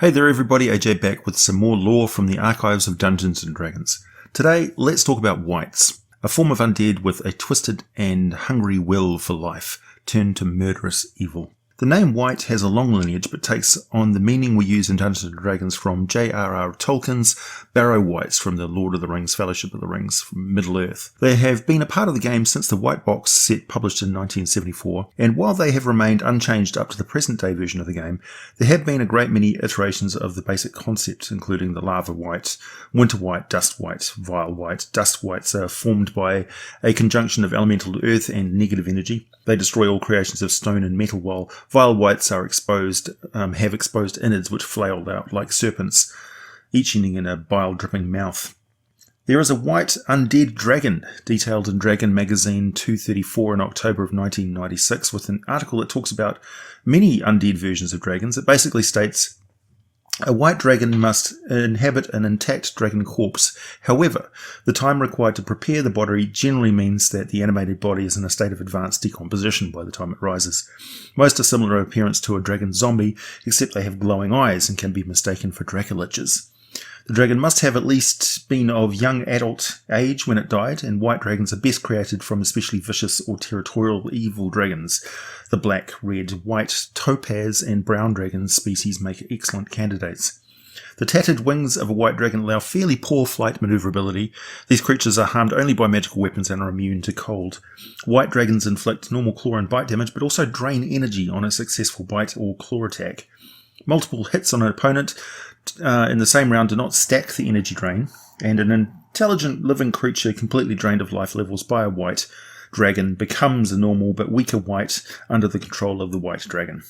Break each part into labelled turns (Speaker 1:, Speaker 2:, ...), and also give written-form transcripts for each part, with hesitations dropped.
Speaker 1: Hey there everybody, AJ back with some more lore from the archives of Dungeons & Dragons. Today, let's talk about wights, a form of undead with a twisted and hungry will for life, turned to murderous evil. The name Wight has a long lineage but takes on the meaning we use in Dungeons & Dragons from J.R.R. Tolkien's Barrow Wights from the Lord of the Rings Fellowship of the Rings from Middle-earth. They have been a part of the game since the White Box set published in 1974, and while they have remained unchanged up to the present-day version of the game, there have been a great many iterations of the basic concept, including the Lava Wight, Winter Wight, Dust Wight, Vile Wight. Dust Wights are formed by a conjunction of elemental earth and negative energy. They destroy all creations of stone and metal, while Vile Wights are have exposed innards which flail out like serpents, each ending in a bile-dripping mouth. There is a white undead dragon, detailed in Dragon Magazine 234 in October of 1996, with an article that talks about many undead versions of dragons. It basically states, a white dragon must inhabit an intact dragon corpse. However, the time required to prepare the body generally means that the animated body is in a state of advanced decomposition by the time it rises. Most are similar in appearance to a dragon zombie, except they have glowing eyes and can be mistaken for Dracoliches. The dragon must have at least been of young adult age when it died, and white dragons are best created from especially vicious or territorial evil dragons. The black, red, white, topaz, and brown dragon species make excellent candidates. The tattered wings of a white dragon allow fairly poor flight maneuverability. These creatures are harmed only by magical weapons and are immune to cold. White dragons inflict normal claw and bite damage, but also drain energy on a successful bite or claw attack. Multiple hits on an opponent in the same round do not stack the energy drain, and an intelligent living creature completely drained of life levels by a white dragon becomes a normal but weaker wight under the control of the white dragon.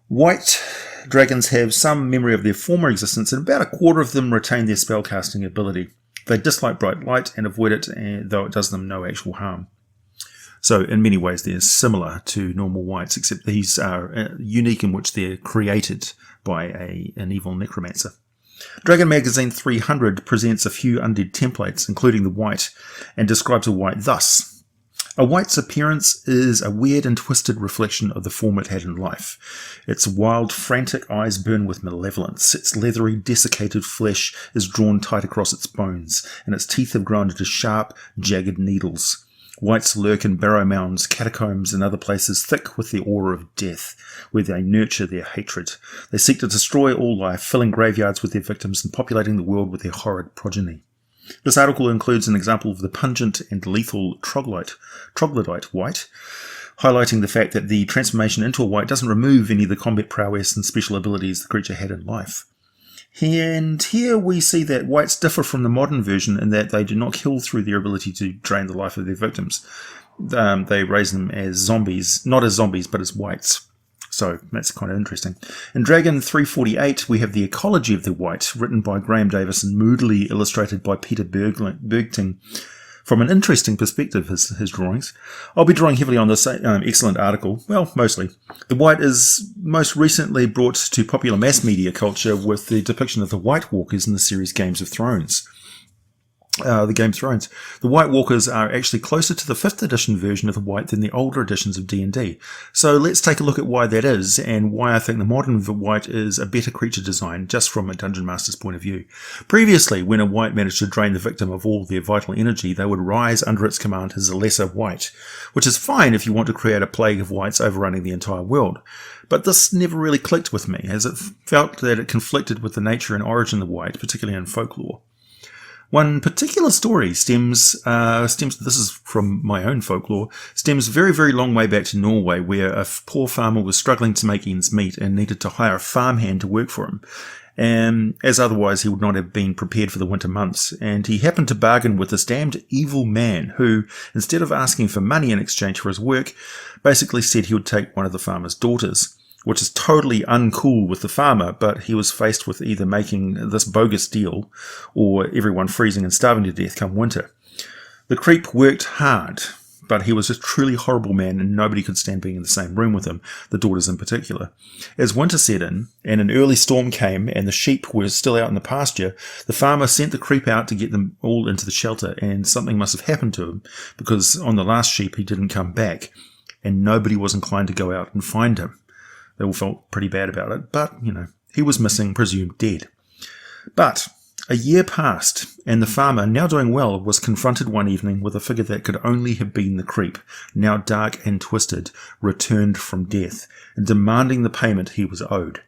Speaker 1: White dragons have some memory of their former existence, and about a quarter of them retain their spellcasting ability. They dislike bright light and avoid it, though it does them no actual harm. So in many ways they're similar to normal wights, except these are unique in which they're created by an evil necromancer. Dragon Magazine 300 presents a few undead templates, including the wight, and describes a wight thus. A wight's appearance is a weird and twisted reflection of the form it had in life. Its wild, frantic eyes burn with malevolence. Its leathery, desiccated flesh is drawn tight across its bones, and its teeth have grown into sharp, jagged needles. Wights lurk in barrow mounds, catacombs, and other places thick with the aura of death, where they nurture their hatred. They seek to destroy all life, filling graveyards with their victims and populating the world with their horrid progeny. This article includes an example of the pungent and lethal troglodyte wight, highlighting the fact that the transformation into a wight doesn't remove any of the combat prowess and special abilities the creature had in life. And here we see that wights differ from the modern version in that they do not kill through their ability to drain the life of their victims. They raise them as zombies, not as zombies, but as wights. So that's kind of interesting. In Dragon 348, we have the Ecology of the Wight, written by Graham Davis and moodily illustrated by Peter Bergting. From an interesting perspective, his drawings. I'll be drawing heavily on this excellent article. Well, mostly. The Wight is most recently brought to popular mass media culture with the depiction of the White Walkers in the series Game of Thrones. The White Walkers are actually closer to the 5th edition version of the Wight than the older editions of D&D. So let's take a look at why that is, and why I think the modern Wight is a better creature design, just from a Dungeon Master's point of view. Previously, when a Wight managed to drain the victim of all their vital energy, they would rise under its command as a lesser Wight, which is fine if you want to create a plague of Wights overrunning the entire world. But this never really clicked with me, as it felt that it conflicted with the nature and origin of the Wight, particularly in folklore. One particular story stems, this is from my own folklore, stems very, very long way back to Norway, where a poor farmer was struggling to make ends meet and needed to hire a farmhand to work for him, as otherwise he would not have been prepared for the winter months. And he happened to bargain with this damned evil man who, instead of asking for money in exchange for his work, basically said he would take one of the farmer's daughters, which is totally uncool with the farmer, but he was faced with either making this bogus deal or everyone freezing and starving to death come winter. The creep worked hard, but he was a truly horrible man and nobody could stand being in the same room with him, the daughters in particular. As winter set in, and an early storm came and the sheep were still out in the pasture, the farmer sent the creep out to get them all into the shelter, and something must have happened to him, because on the last sheep he didn't come back, and nobody was inclined to go out and find him. They all felt pretty bad about it, but, He was missing, presumed dead. But a year passed, and the farmer, now doing well, was confronted one evening with a figure that could only have been the creep, now dark and twisted, returned from death, and demanding the payment he was owed.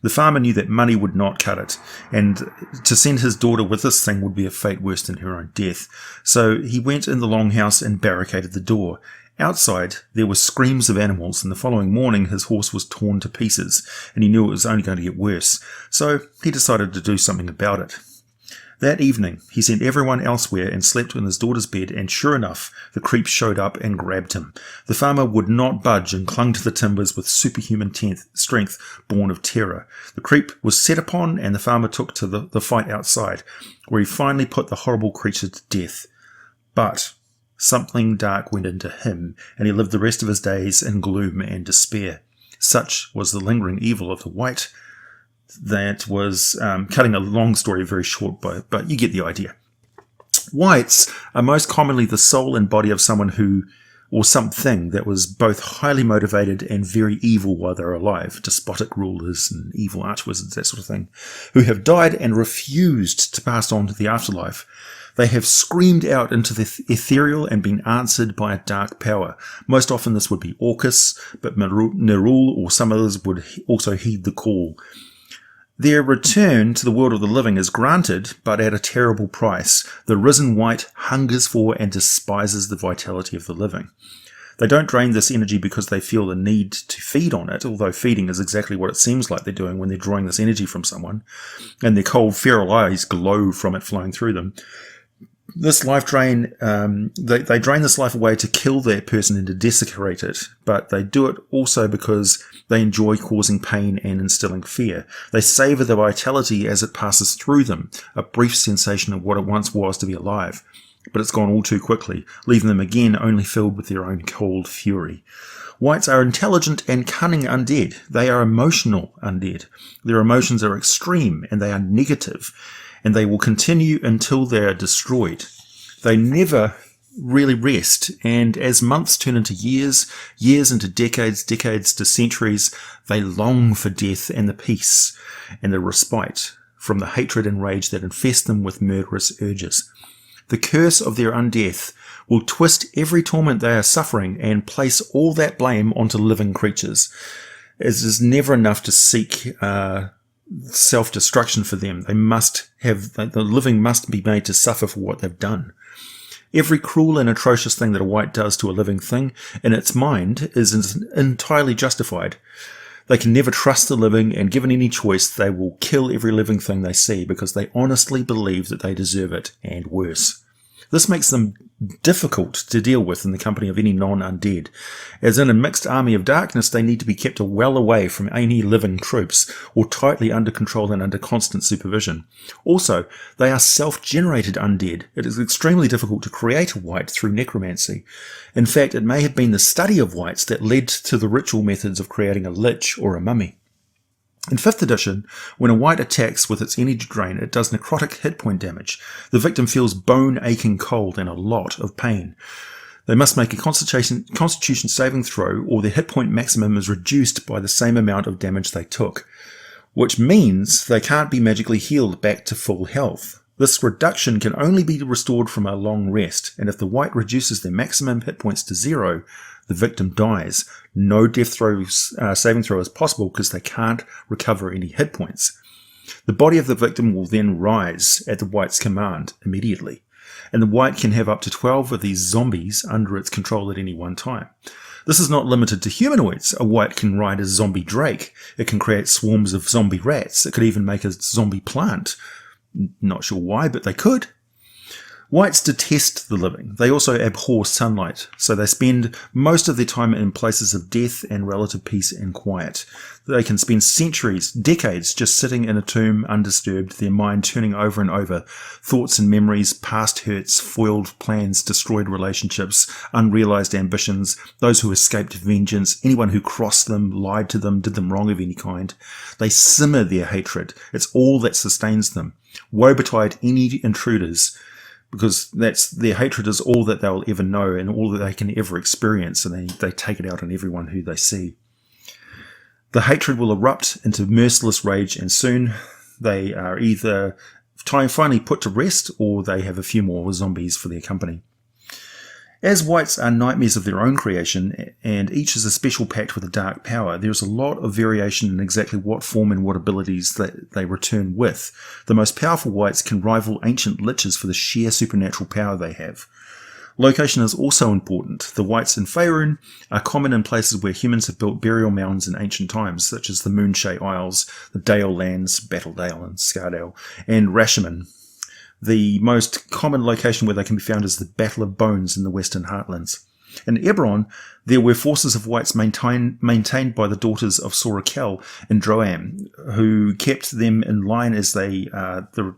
Speaker 1: The farmer knew that money would not cut it, and to send his daughter with this thing would be a fate worse than her own death. So he went in the longhouse and barricaded the door. Outside, there were screams of animals, and the following morning his horse was torn to pieces, and he knew it was only going to get worse. So he decided to do something about it. That evening, he sent everyone elsewhere and slept in his daughter's bed, and sure enough, the creep showed up and grabbed him. The farmer would not budge and clung to the timbers with superhuman strength born of terror. The creep was set upon, and the farmer took to the fight outside, where he finally put the horrible creature to death. But something dark went into him, and he lived the rest of his days in gloom and despair. Such was the lingering evil of the Wight. That was cutting a long story very short, but you get the idea. Wights are most commonly the soul and body of someone who, or something that was both highly motivated and very evil while they're alive, despotic rulers and evil archwizards, that sort of thing, who have died and refused to pass on to the afterlife. They have screamed out into the ethereal and been answered by a dark power. Most often this would be Orcus, but Nerul or some others would also heed the call. Their return to the world of the living is granted, but at a terrible price. The risen Wight hungers for and despises the vitality of the living. They don't drain this energy because they feel the need to feed on it, although feeding is exactly what it seems like they're doing when they're drawing this energy from someone, and their cold, feral eyes glow from it flowing through them. This life drain, they drain this life away to kill that person and to desecrate it, but they do it also because they enjoy causing pain and instilling fear. They savour the vitality as it passes through them, a brief sensation of what it once was to be alive. But it's gone all too quickly, leaving them again only filled with their own cold fury. Wights are intelligent and cunning undead. They are emotional undead. Their emotions are extreme and they are negative, and they will continue until they are destroyed. They never really rest, and as months turn into years, years into decades, decades to centuries, they long for death and the peace and the respite from the hatred and rage that infest them with murderous urges. The curse of their undeath will twist every torment they are suffering and place all that blame onto living creatures. It is never enough to seek self-destruction for them. The living must be made to suffer for what they've done. Every cruel and atrocious thing that a Wight does to a living thing in its mind is entirely justified. They can never trust the living, and given any choice, they will kill every living thing they see because they honestly believe that they deserve it, and worse. This makes them difficult to deal with in the company of any non-undead. As in a mixed army of darkness, they need to be kept well away from any living troops, or tightly under control and under constant supervision. Also, they are self-generated undead. It is extremely difficult to create a Wight through necromancy. In fact, it may have been the study of Wights that led to the ritual methods of creating a lich or a mummy. In 5th edition, when a Wight attacks with its energy drain, it does necrotic hit point damage. The victim feels bone-aching cold and a lot of pain. They must make a constitution saving throw, or their hit point maximum is reduced by the same amount of damage they took, which means they can't be magically healed back to full health. This reduction can only be restored from a long rest, and if the Wight reduces their maximum hit points to 0, the victim dies. No death saving throw is possible because they can't recover any hit points. The body of the victim will then rise at the Wight's command immediately, and the Wight can have up to 12 of these zombies under its control at any one time. This is not limited to humanoids. A Wight can ride a zombie drake. It can create swarms of zombie rats. It could even make a zombie plant. Not sure why, but they could. Wights detest the living. They also abhor sunlight, so they spend most of their time in places of death and relative peace and quiet. They can spend centuries, decades, just sitting in a tomb undisturbed, their mind turning over and over, thoughts and memories, past hurts, foiled plans, destroyed relationships, unrealized ambitions, those who escaped vengeance, anyone who crossed them, lied to them, did them wrong of any kind. They simmer their hatred. It's all that sustains them. Woe betide any intruders, because their hatred is all that they'll ever know and all that they can ever experience, and they take it out on everyone who they see. The hatred will erupt into merciless rage, and soon they are either finally put to rest or they have a few more zombies for their company. As wights are nightmares of their own creation, and each is a special pact with a dark power, there is a lot of variation in exactly what form and what abilities that they return with. The most powerful wights can rival ancient liches for the sheer supernatural power they have. Location is also important. The wights in Faerun are common in places where humans have built burial mounds in ancient times, such as the Moonshae Isles, the Dale Lands, Battledale and Scardale, and Rashomon. The most common location where they can be found is the Battle of Bones in the Western Heartlands. In Eberron, there were forces of wights maintained by the daughters of Sora Kell in Droam, who kept them in line as the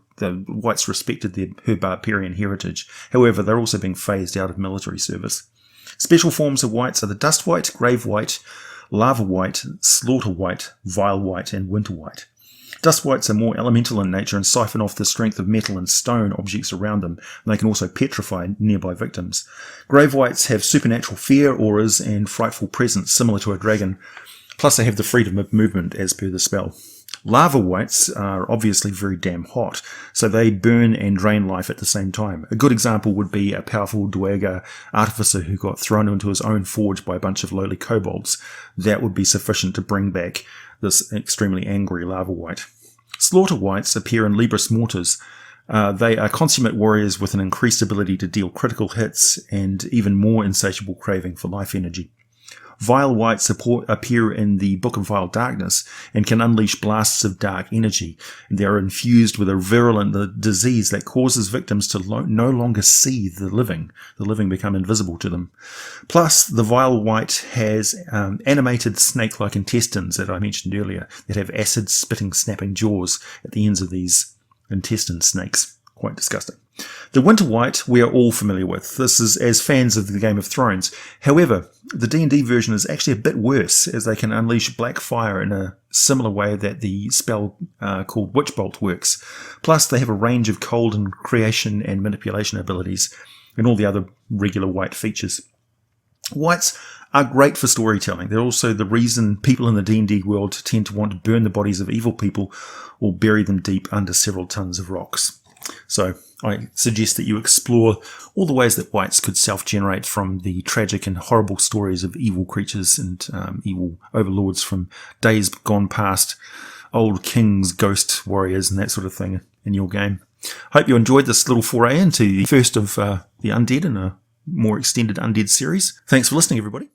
Speaker 1: wights respected her barbarian heritage. However, they're also being phased out of military service. Special forms of wights are the Dust Wight, Grave Wight, Lava Wight, Slaughter Wight, Vile Wight, and Winter Wight. Dust wights are more elemental in nature and siphon off the strength of metal and stone objects around them, and they can also petrify nearby victims. Grave wights have supernatural fear, auras, and frightful presence similar to a dragon, plus they have the freedom of movement as per the spell. Lava wights are obviously very damn hot, so they burn and drain life at the same time. A good example would be a powerful Duergar artificer who got thrown into his own forge by a bunch of lowly kobolds. That would be sufficient to bring back this extremely angry lava wight. Slaughter wights appear in Libris Mortis. They are consummate warriors with an increased ability to deal critical hits and even more insatiable craving for life energy. Vile wights appear in the Book of Vile Darkness and can unleash blasts of dark energy. They are infused with a virulent disease that causes victims to no longer see the living. The living become invisible to them. Plus, the Vile wight has animated snake-like intestines that I mentioned earlier that have acid, spitting, snapping jaws at the ends of these intestine snakes. Quite disgusting. The Winter Wight we are all familiar with. This is as fans of the Game of Thrones. However, the D&D version is actually a bit worse, as they can unleash black fire in a similar way that the spell called Witch Bolt works. Plus, they have a range of cold and creation and manipulation abilities, and all the other regular wight features. Wights are great for storytelling. They're also the reason people in the D&D world tend to want to burn the bodies of evil people or bury them deep under several tons of rocks. So I suggest that you explore all the ways that wights could self-generate from the tragic and horrible stories of evil creatures and evil overlords from days gone past, old kings, ghost warriors and that sort of thing in your game. Hope you enjoyed this little foray into the first of the Undead in a more extended Undead series. Thanks for listening, everybody.